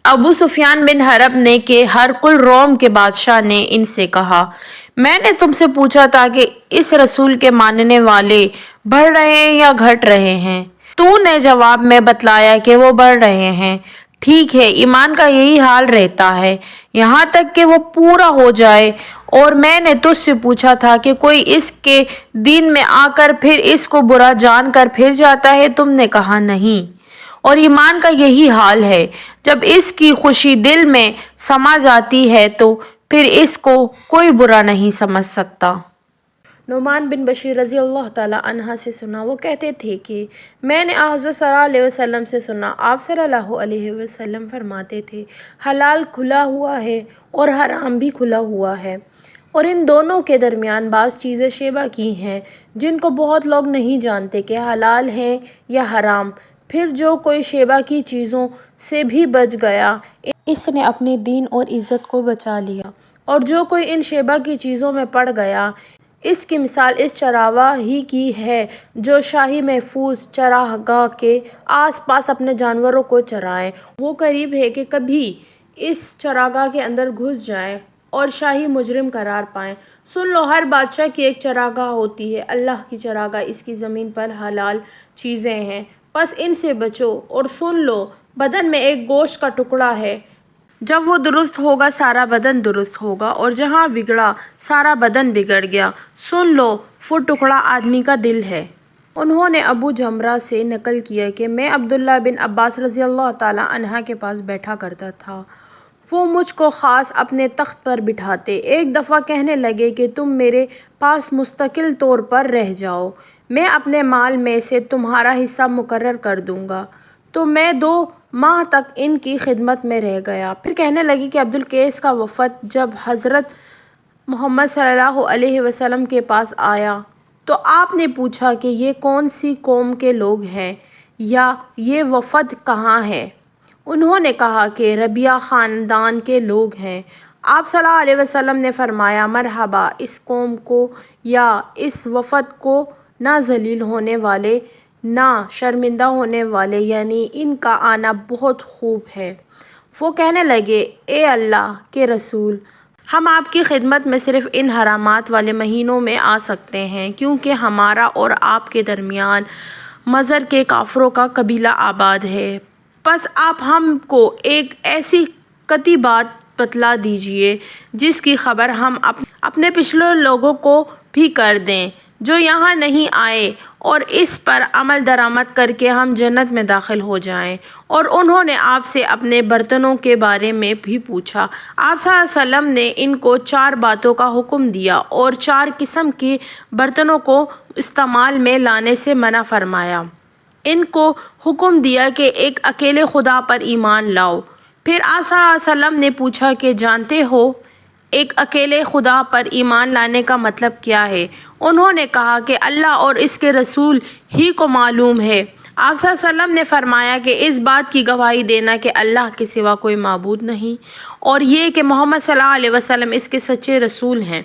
ابو سفیان بن حرب نے کہ ہرقل روم کے بادشاہ نے ان سے کہا، میں نے تم سے پوچھا تھا کہ اس رسول کے ماننے والے بڑھ رہے ہیں یا گھٹ رہے ہیں؟ تو نے جواب میں بتلایا کہ وہ بڑھ رہے ہیں۔ ٹھیک ہے، ایمان کا یہی حال رہتا ہے یہاں تک کہ وہ پورا ہو جائے۔ اور میں نے تجھ سے پوچھا تھا کہ کوئی اس کے دین میں آ کر پھر اس کو برا جان کر پھر جاتا ہے؟ تم نے کہا نہیں۔ اور ایمان کا یہی حال ہے، جب اس کی خوشی دل میں سما جاتی ہے تو پھر اس کو کوئی برا نہیں سمجھ سکتا۔ نعمان بن بشیر رضی اللہ تعالیٰ عنہ سے سنا، وہ کہتے تھے کہ میں نے حضرت صلی اللہ علیہ وسلم سے سنا، آپ صلی اللہ علیہ وسلم فرماتے تھے، حلال کھلا ہوا ہے اور حرام بھی کھلا ہوا ہے، اور ان دونوں کے درمیان بعض چیزیں شیبہ کی ہیں جن کو بہت لوگ نہیں جانتے کہ حلال ہیں یا حرام۔ پھر جو کوئی شیبہ کی چیزوں سے بھی بچ گیا، اس نے اپنے دین اور عزت کو بچا لیا، اور جو کوئی ان شیبہ کی چیزوں میں پڑ گیا، اس کی مثال اس چراواہ ہی کی ہے جو شاہی محفوظ چراگاہ کے آس پاس اپنے جانوروں کو چرائے۔ وہ قریب ہے کہ کبھی اس چراگاہ کے اندر گھس جائیں اور شاہی مجرم قرار پائیں۔ سن لو، ہر بادشاہ کی ایک چراگاہ ہوتی ہے، اللہ کی چراگاہ اس کی زمین پر حلال چیزیں ہیں، پس ان سے بچو۔ اور سن لو، بدن میں ایک گوشت کا ٹکڑا ہے، جب وہ درست ہوگا سارا بدن درست ہوگا، اور جہاں بگڑا سارا بدن بگڑ گیا۔ سن لو، وہ ٹکڑا آدمی کا دل ہے۔ انہوں نے ابو جمرہ سے نقل کیا کہ میں عبداللہ بن عباس رضی اللہ تعالیٰ عنہ کے پاس بیٹھا کرتا تھا، وہ مجھ کو خاص اپنے تخت پر بٹھاتے۔ ایک دفعہ کہنے لگے کہ تم میرے پاس مستقل طور پر رہ جاؤ، میں اپنے مال میں سے تمہارا حصہ مقرر کر دوں گا۔ تو میں 2 ماہ تک ان کی خدمت میں رہ گیا۔ پھر کہنے لگے کہ عبدالقیس کا وفد جب حضرت محمد صلی اللہ علیہ وسلم کے پاس آیا تو آپ نے پوچھا کہ یہ کون سی قوم کے لوگ ہیں یا یہ وفد کہاں ہے؟ انہوں نے کہا کہ ربیعہ خاندان کے لوگ ہیں۔ آپ صلی اللہ علیہ وسلم نے فرمایا، مرحبا اس قوم کو یا اس وفد کو، نہ ذلیل ہونے والے نہ شرمندہ ہونے والے، یعنی ان کا آنا بہت خوب ہے۔ وہ کہنے لگے، اے اللہ کے رسول، ہم آپ کی خدمت میں صرف ان حرامات والے مہینوں میں آ سکتے ہیں، کیونکہ ہمارا اور آپ کے درمیان مضر کے کافروں کا قبیلہ آباد ہے۔ پس آپ ہم کو ایک ایسی قطعی بات بتلا دیجئے جس کی خبر ہم اپنے پچھلے لوگوں کو بھی کر دیں جو یہاں نہیں آئے، اور اس پر عمل درآمد کر کے ہم جنت میں داخل ہو جائیں۔ اور انہوں نے آپ سے اپنے برتنوں کے بارے میں بھی پوچھا۔ آپ صلی اللہ علیہ وسلم نے ان کو 4 باتوں کا حکم دیا اور 4 قسم کے برتنوں کو استعمال میں لانے سے منع فرمایا۔ ان کو حکم دیا کہ ایک اکیلے خدا پر ایمان لاؤ۔ پھر آپ صلی اللہ علیہ وسلم نے پوچھا کہ جانتے ہو ایک اکیلے خدا پر ایمان لانے کا مطلب کیا ہے؟ انہوں نے کہا کہ اللہ اور اس کے رسول ہی کو معلوم ہے۔ آپ صلی اللہ علیہ وسلم نے فرمایا کہ اس بات کی گواہی دینا کہ اللہ کے سوا کوئی معبود نہیں، اور یہ کہ محمد صلی اللہ علیہ وسلم اس کے سچے رسول ہیں،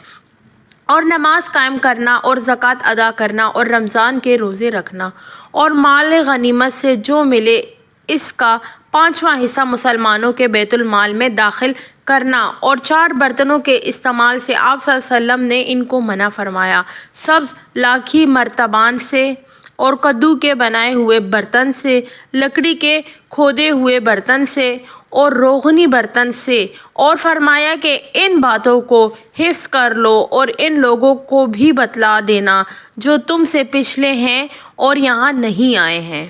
اور نماز قائم کرنا اور زکوٰۃ ادا کرنا اور رمضان کے روزے رکھنا، اور مال غنیمت سے جو ملے اس کا 5واں حصہ مسلمانوں کے بیت المال میں داخل کرنا، اور 4 برتنوں کے استعمال سے آپ صلی اللہ علیہ وسلم نے ان کو منع فرمایا، سبز لاکھی مرتبان سے اور کدو کے بنائے ہوئے برتن سے، لکڑی کے کھودے ہوئے برتن سے اور روغنی برتن سے، اور فرمایا کہ ان باتوں کو حفظ کر لو اور ان لوگوں کو بھی بتلا دینا جو تم سے پچھلے ہیں اور یہاں نہیں آئے ہیں۔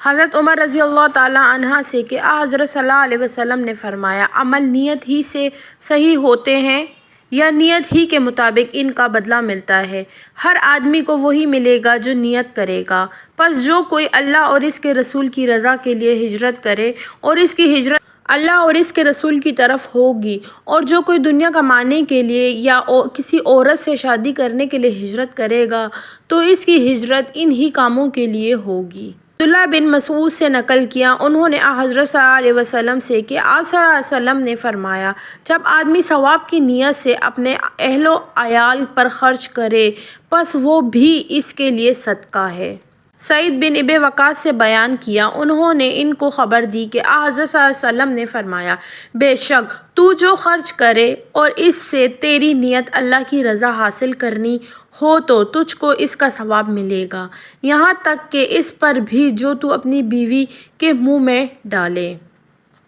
حضرت عمر رضی اللہ تعالیٰ عنہ سے کہ حضرت صلی اللہ علیہ وسلم نے فرمایا، عمل نیت ہی سے صحیح ہوتے ہیں یا نیت ہی کے مطابق ان کا بدلہ ملتا ہے؟ ہر آدمی کو وہی ملے گا جو نیت کرے گا۔ پس جو کوئی اللہ اور اس کے رسول کی رضا کے لیے ہجرت کرے اور اس کی ہجرت اللہ اور اس کے رسول کی طرف ہوگی، اور جو کوئی دنیا کمانے کے لیے یا کسی عورت سے شادی کرنے کے لیے ہجرت کرے گا تو اس کی ہجرت انہی کاموں کے لیے ہوگی۔ عبداللہ بن مسعود سے نقل کیا، انہوں نے حضرت صلی اللہ علیہ وسلم سے کہ آپ صلی اللہ علیہ وسلم نے فرمایا، جب آدمی ثواب کی نیت سے اپنے اہل و عیال پر خرچ کرے پس وہ بھی اس کے لیے صدقہ ہے۔ سعید بن ابی وقاص سے بیان کیا، انہوں نے ان کو خبر دی کہ حضرت صلی اللہ علیہ وسلم نے فرمایا، بے شک تو جو خرچ کرے اور اس سے تیری نیت اللہ کی رضا حاصل کرنی ہو تو تجھ کو اس کا ثواب ملے گا، یہاں تک کہ اس پر بھی جو تو اپنی بیوی کے منہ میں ڈالے۔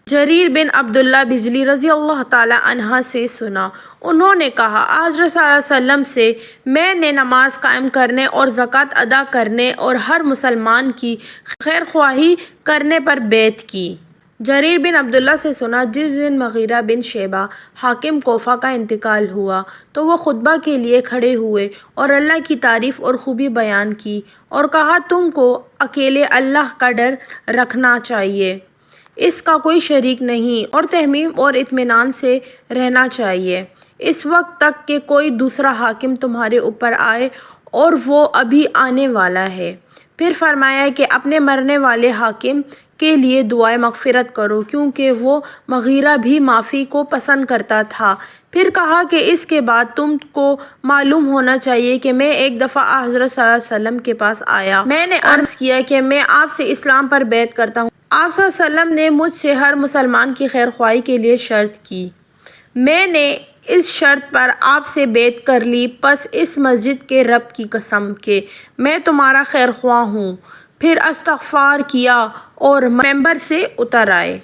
جریر بن عبداللہ بجلی رضی اللہ تعالی عنہ سے سنا، انہوں نے کہا، حضرت صلی اللہ علیہ وسلم سے میں نے نماز قائم کرنے اور زکوٰۃ ادا کرنے اور ہر مسلمان کی خیر خواہی کرنے پر بیعت کی۔ جریر بن عبداللہ سے سنا، جس دن مغیرہ بن شعبہ حاکم کوفہ کا انتقال ہوا تو وہ خطبہ کے لیے کھڑے ہوئے اور اللہ کی تعریف اور خوبی بیان کی اور کہا، تم کو اکیلے اللہ کا ڈر رکھنا چاہیے، اس کا کوئی شریک نہیں، اور تحمیم اور اطمینان سے رہنا چاہیے اس وقت تک کہ کوئی دوسرا حاکم تمہارے اوپر آئے، اور وہ ابھی آنے والا ہے۔ پھر فرمایا کہ اپنے مرنے والے حاکم کے لیے دعائے مغفرت کرو، کیونکہ وہ مغیرہ بھی معافی کو پسند کرتا تھا۔ پھر کہا کہ اس کے بعد تم کو معلوم ہونا چاہیے کہ میں ایک دفعہ حضرت صلی اللہ علیہ وسلم کے پاس آیا، میں نے عرض کیا کہ میں آپ سے اسلام پر بیعت کرتا ہوں۔ آپ صلی اللہ علیہ وسلم نے مجھ سے ہر مسلمان کی خیر خواہی کے لیے شرط کی، میں نے اس شرط پر آپ سے بیعت کر لی، پس اس مسجد کے رب کی قسم کہ میں تمہارا خیر خواہ ہوں۔ پھر استغفار کیا اور ممبر سے اتر آئے۔